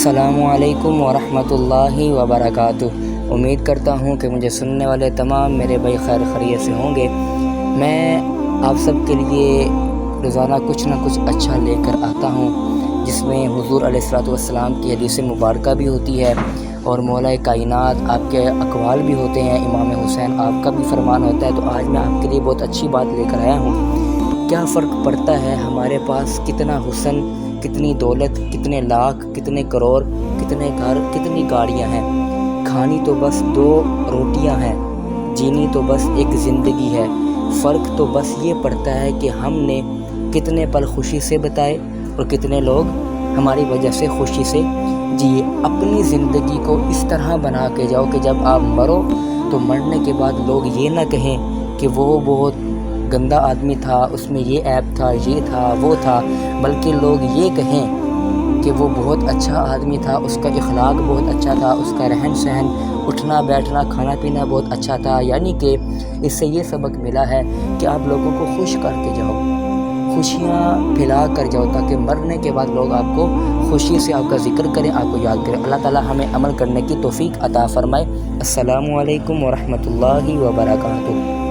السلام علیکم ورحمۃ اللہ وبرکاتہ۔ امید کرتا ہوں کہ مجھے سننے والے تمام میرے بھائی خیر خیریت سے ہوں گے۔ میں آپ سب کے لیے روزانہ کچھ نہ کچھ اچھا لے کر آتا ہوں، جس میں حضور علیہ الصلوۃ والسلام کی حدیث مبارکہ بھی ہوتی ہے اور مولا کائنات آپ کے اقوال بھی ہوتے ہیں، امام حسین آپ کا بھی فرمان ہوتا ہے۔ تو آج میں آپ کے لیے بہت اچھی بات لے کر آیا ہوں۔ کیا فرق پڑتا ہے ہمارے پاس کتنا حسن، کتنی دولت، کتنے لاکھ، کتنے کروڑ، کتنے گھر، کتنی گاڑیاں ہیں، کھانی تو بس 2 روٹیاں ہیں، جینی تو بس ایک زندگی ہے۔ فرق تو بس یہ پڑتا ہے کہ ہم نے کتنے پل خوشی سے بتائے اور کتنے لوگ ہماری وجہ سے خوشی سے جیے۔ اپنی زندگی کو اس طرح بنا کے جاؤ کہ جب آپ مرو تو مرنے کے بعد لوگ یہ نہ کہیں کہ وہ بہت گندا آدمی تھا، اس میں یہ عیب تھا، یہ تھا، وہ تھا، بلکہ لوگ یہ کہیں کہ وہ بہت اچھا آدمی تھا، اس کا اخلاق بہت اچھا تھا، اس کا رہن سہن، اٹھنا بیٹھنا، کھانا پینا بہت اچھا تھا۔ یعنی کہ اس سے یہ سبق ملا ہے کہ آپ لوگوں کو خوش کر کے جاؤ، خوشیاں پھیلا کر جاؤ، تاکہ مرنے کے بعد لوگ آپ کو خوشی سے آپ کا ذکر کریں، آپ کو یاد کریں۔ اللہ تعالی ہمیں عمل کرنے کی توفیق عطا فرمائے۔ السلام علیکم ورحمۃ اللہ وبرکاتہ۔